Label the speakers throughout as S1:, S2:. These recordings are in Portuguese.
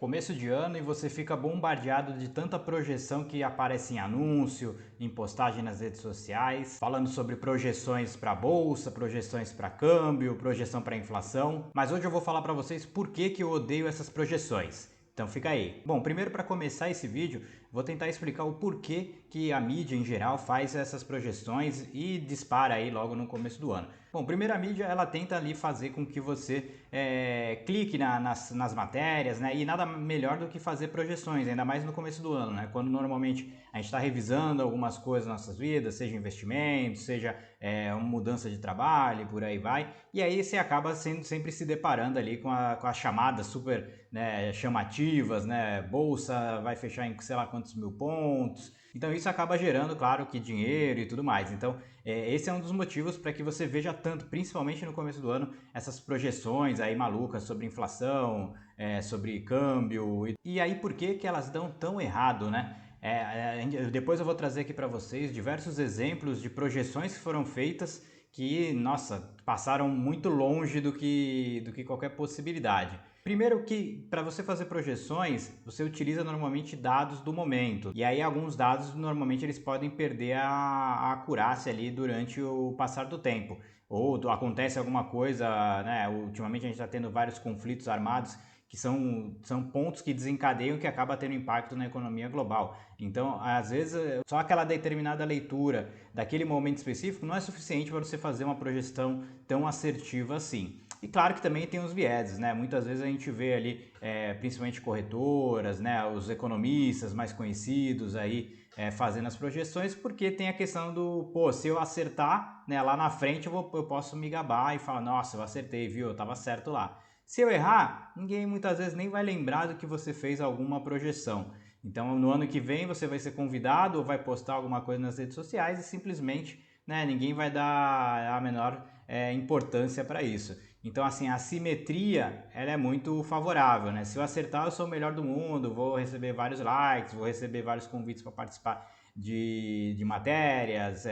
S1: Começo de ano e você fica bombardeado de tanta projeção que aparece em anúncio, em postagem nas redes sociais, falando sobre projeções para bolsa, projeções para câmbio, projeção para inflação. Mas hoje eu vou falar para vocês por que eu odeio essas projeções. Então fica aí. Bom, primeiro para começar esse vídeo, vou tentar explicar o porquê que a mídia em geral faz essas projeções e dispara aí logo no começo do ano. Bom, primeiro a mídia ela tenta ali fazer com que você clique nas matérias, né? E nada melhor do que fazer projeções, ainda mais no começo do ano, né? Quando normalmente a gente está revisando algumas coisas nas nossas vidas, seja investimentos, seja uma mudança de trabalho e por aí vai. E aí você acaba sempre se deparando ali com as chamadas super, né, chamativas, né? Bolsa vai fechar em sei lá quantos mil pontos. Então isso acaba gerando, claro, que dinheiro e tudo mais. Então esse é um dos motivos para que você veja tanto, principalmente no começo do ano, essas projeções aí malucas sobre inflação, sobre câmbio. E aí por que elas dão tão errado, né? Depois eu vou trazer aqui para vocês diversos exemplos de projeções que foram feitas que, nossa, passaram muito longe do que qualquer possibilidade. Primeiro que para você fazer projeções, você utiliza normalmente dados do momento. E aí alguns dados normalmente eles podem perder a acurácia ali durante o passar do tempo. Ou acontece alguma coisa, né? Ultimamente a gente está tendo vários conflitos armados que são pontos que desencadeiam que acaba tendo impacto na economia global. Então, às vezes, só aquela determinada leitura daquele momento específico não é suficiente para você fazer uma projeção tão assertiva assim. E claro que também tem os vieses, né? Muitas vezes a gente vê ali, principalmente corretoras, né? Os economistas mais conhecidos aí fazendo as projeções, porque tem a questão do, pô, se eu acertar, né, lá na frente eu posso me gabar e falar, nossa, eu acertei, viu? Eu tava certo lá. Se eu errar, ninguém muitas vezes nem vai lembrar do que você fez alguma projeção. Então, no ano que vem, você vai ser convidado ou vai postar alguma coisa nas redes sociais e simplesmente, né, ninguém vai dar a menor importância para isso. Então, assim, a simetria ela é muito favorável, né? Se eu acertar, eu sou o melhor do mundo, vou receber vários likes, vou receber vários convites para participar de matérias,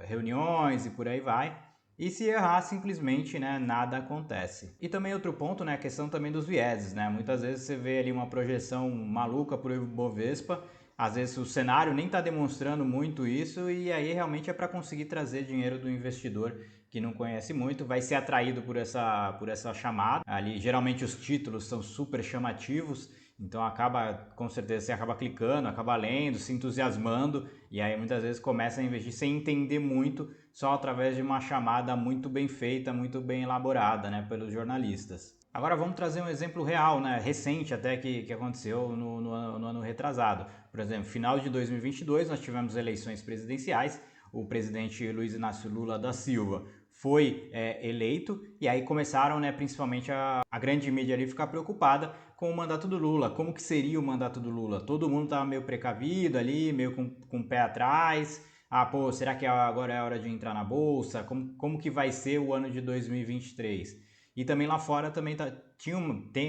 S1: reuniões e por aí vai. E se errar, simplesmente, né, nada acontece. E também outro ponto, né, a questão também dos vieses, né? Muitas vezes você vê ali uma projeção maluca para o Ibovespa, às vezes o cenário nem está demonstrando muito isso e aí realmente é para conseguir trazer dinheiro do investidor que não conhece muito, vai ser atraído por essa chamada. Ali, geralmente os títulos são super chamativos, então acaba, com certeza, você acaba clicando, acaba lendo, se entusiasmando e aí muitas vezes começa a investir sem entender muito, só através de uma chamada muito bem feita, muito bem elaborada, né, pelos jornalistas. Agora vamos trazer um exemplo real, né, recente até que aconteceu no ano retrasado. Por exemplo, final de 2022 nós tivemos eleições presidenciais, o presidente Luiz Inácio Lula da Silva foi eleito e aí começaram, né, principalmente a grande mídia ali ficar preocupada com o mandato do Lula. Como que seria o mandato do Lula? Todo mundo estava meio precavido ali, meio com o pé atrás. Ah, pô, será que agora é a hora de entrar na bolsa? Como que vai ser o ano de 2023? E também lá fora também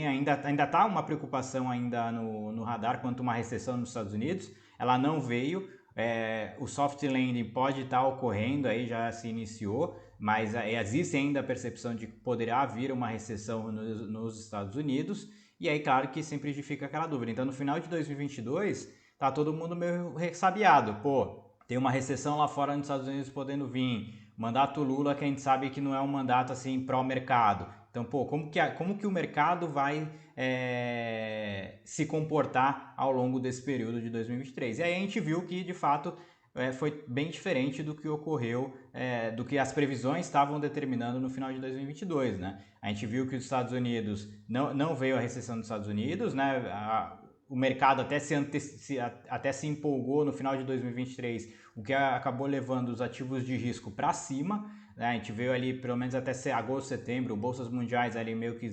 S1: ainda tá uma preocupação ainda no radar quanto a uma recessão nos Estados Unidos. Ela não veio, o soft landing pode estar ocorrendo, aí já se iniciou, mas existe ainda a percepção de que poderá vir uma recessão nos Estados Unidos, e aí claro que sempre fica aquela dúvida. Então no final de 2022 tá todo mundo meio ressabiado, pô, tem uma recessão lá fora nos Estados Unidos podendo vir, mandato Lula que a gente sabe que não é um mandato assim pró-mercado. Então, pô, como que o mercado vai se comportar ao longo desse período de 2023? E aí a gente viu que, de fato, foi bem diferente do que ocorreu, do que as previsões estavam determinando no final de 2022, né? A gente viu que os Estados Unidos, não veio a recessão dos Estados Unidos, né? O mercado até se empolgou no final de 2023, o que acabou levando os ativos de risco para cima, né? A gente veio ali pelo menos até agosto, setembro, bolsas mundiais ali meio que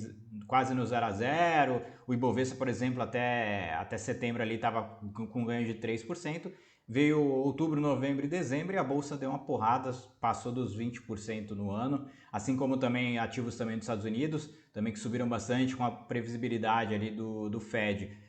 S1: quase no 0 a 0, o Ibovespa, por exemplo, até setembro ali estava com ganho de 3%, veio outubro, novembro e dezembro e a bolsa deu uma porrada, passou dos 20% no ano, assim como também ativos também dos Estados Unidos, também que subiram bastante com a previsibilidade ali do Fed,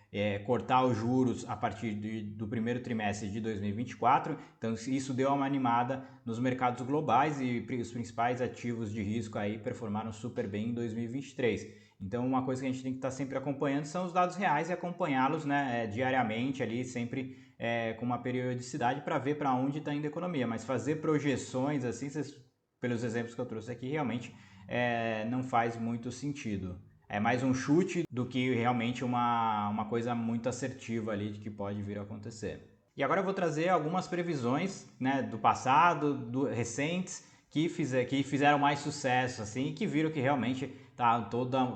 S1: cortar os juros a partir do primeiro trimestre de 2024, então isso deu uma animada nos mercados globais e os principais ativos de risco aí performaram super bem em 2023. Então uma coisa que a gente tem que estar sempre acompanhando são os dados reais e acompanhá-los, né, diariamente ali, sempre com uma periodicidade para ver para onde está indo a economia. Mas fazer projeções assim, pelos exemplos que eu trouxe aqui, realmente não faz muito sentido. É mais um chute do que realmente uma coisa muito assertiva ali de que pode vir a acontecer. E agora eu vou trazer algumas previsões, né, do passado, recentes, que fizeram mais sucesso assim, e que viram que realmente tá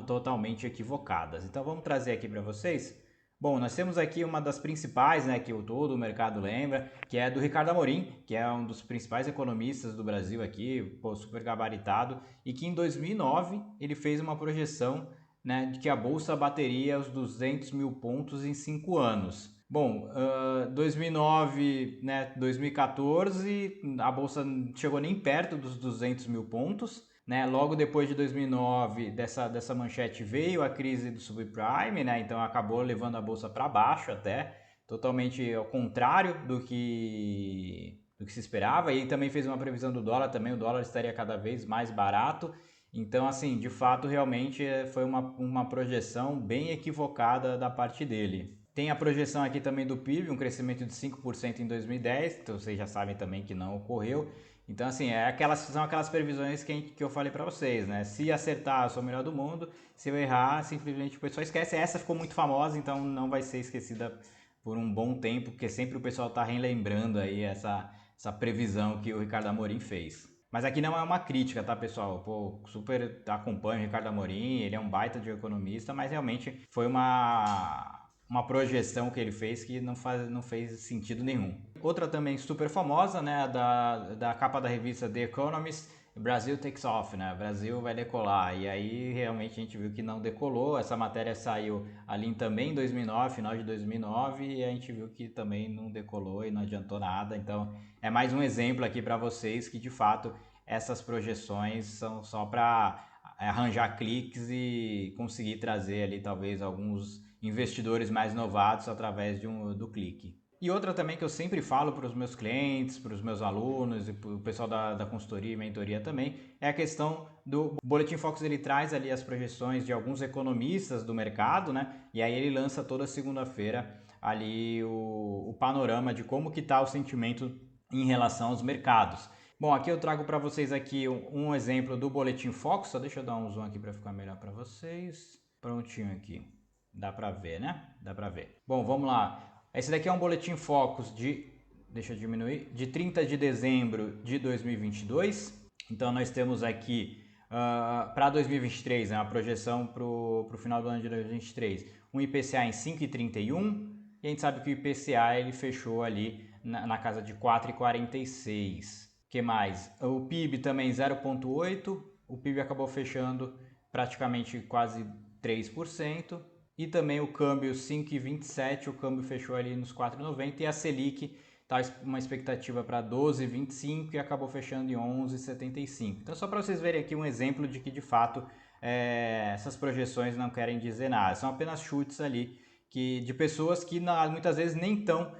S1: totalmente equivocadas. Então vamos trazer aqui para vocês. Bom, nós temos aqui uma das principais, né, que todo o mercado lembra, que é do Ricardo Amorim, que é um dos principais economistas do Brasil aqui, pô, super gabaritado, e que em 2009 ele fez uma projeção, né, de que a bolsa bateria os 200 mil pontos em 5 anos. Bom, 2009, né, 2014, a bolsa não chegou nem perto dos 200 mil pontos. Né? Logo depois de 2009, dessa manchete veio a crise do subprime, né? Então acabou levando a bolsa para baixo até, totalmente ao contrário do que se esperava. E também fez uma previsão do dólar, também o dólar estaria cada vez mais barato. Então, assim, de fato, realmente foi uma projeção bem equivocada da parte dele. Tem a projeção aqui também do PIB, um crescimento de 5% em 2010, então vocês já sabem também que não ocorreu. Então, assim, são aquelas previsões que eu falei para vocês, né? Se acertar, eu sou o melhor do mundo. Se eu errar, simplesmente o pessoal esquece. Essa ficou muito famosa, então não vai ser esquecida por um bom tempo, porque sempre o pessoal está relembrando aí essa previsão que o Ricardo Amorim fez. Mas aqui não é uma crítica, tá, pessoal? Pô, super acompanho o Ricardo Amorim, ele é um baita de economista, mas realmente foi uma projeção que ele fez que não fez sentido nenhum. Outra também super famosa, né, da capa da revista The Economist, Brasil takes off, né, Brasil vai decolar, e aí realmente a gente viu que não decolou. Essa matéria saiu ali também em 2009, final de 2009, e a gente viu que também não decolou e não adiantou nada. Então é mais um exemplo aqui para vocês que de fato essas projeções são só para arranjar cliques e conseguir trazer ali talvez alguns investidores mais novatos através do clique. E outra também que eu sempre falo para os meus clientes, para os meus alunos e para o pessoal da consultoria e mentoria também, é a questão do Boletim Focus. Ele traz ali as projeções de alguns economistas do mercado, né? E aí ele lança toda segunda-feira ali o panorama de como que está o sentimento em relação aos mercados. Bom, aqui eu trago para vocês aqui um exemplo do Boletim Focus. Só deixa eu dar um zoom aqui para ficar melhor para vocês. Prontinho aqui. Dá para ver, né? Dá para ver. Bom, vamos lá. Esse daqui é um Boletim Focus deixa eu diminuir, de 30 de dezembro de 2022. Então nós temos aqui para 2023, né, a projeção para o final do ano de 2023, um IPCA em 5,31, e a gente sabe que o IPCA ele fechou ali na casa de 4,46. O que mais? O PIB também 0,8, o PIB acabou fechando praticamente quase 3%. E também o câmbio 5,27, o câmbio fechou ali nos 4,90, e a Selic está uma expectativa para 12,25 e acabou fechando em 11,75. Então só para vocês verem aqui um exemplo de que de fato essas projeções não querem dizer nada, são apenas chutes ali de pessoas que muitas vezes nem estão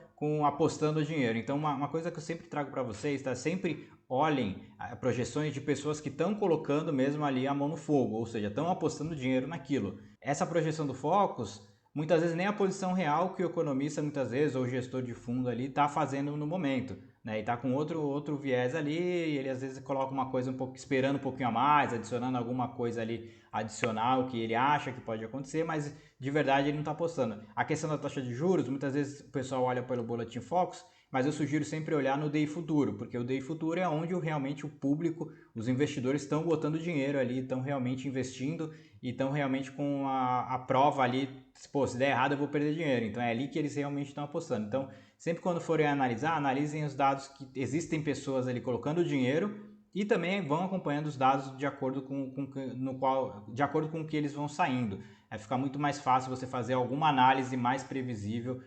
S1: apostando dinheiro. Então uma coisa que eu sempre trago para vocês, tá? Sempre olhem projeções de pessoas que estão colocando mesmo ali a mão no fogo, ou seja, estão apostando dinheiro naquilo. Essa projeção do Focus, muitas vezes nem a posição real que o economista, muitas vezes, ou o gestor de fundo ali está fazendo no momento, né? E está com outro viés ali, e ele às vezes coloca uma coisa esperando um pouquinho a mais, adicionando alguma coisa ali adicional que ele acha que pode acontecer, mas de verdade ele não está apostando. A questão da taxa de juros, muitas vezes o pessoal olha pelo Boletim Focus, mas eu sugiro sempre olhar no DI Futuro, porque o DI Futuro é onde realmente o público, os investidores estão botando dinheiro ali, estão realmente investindo e estão realmente com a prova ali, pô, se der errado eu vou perder dinheiro. Então é ali que eles realmente estão apostando. Então sempre quando forem analisar, analisem os dados que existem pessoas ali colocando dinheiro, e também vão acompanhando os dados de acordo com o que eles vão saindo. Fica muito mais fácil você fazer alguma análise mais previsível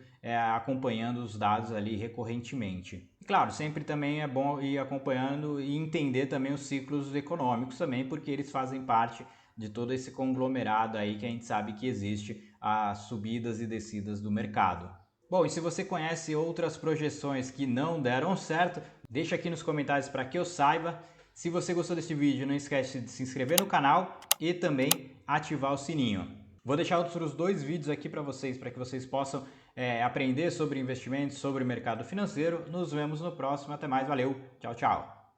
S1: acompanhando os dados ali recorrentemente. E claro, sempre também é bom ir acompanhando e entender também os ciclos econômicos também, porque eles fazem parte de todo esse conglomerado aí que a gente sabe que existe, as subidas e descidas do mercado. Bom, e se você conhece outras projeções que não deram certo, deixa aqui nos comentários para que eu saiba. Se você gostou desse vídeo, não esquece de se inscrever no canal e também ativar o sininho. Vou deixar outros 2 vídeos aqui para que vocês possam aprender sobre investimentos, sobre o mercado financeiro. Nos vemos no próximo. Até mais, valeu, tchau, tchau.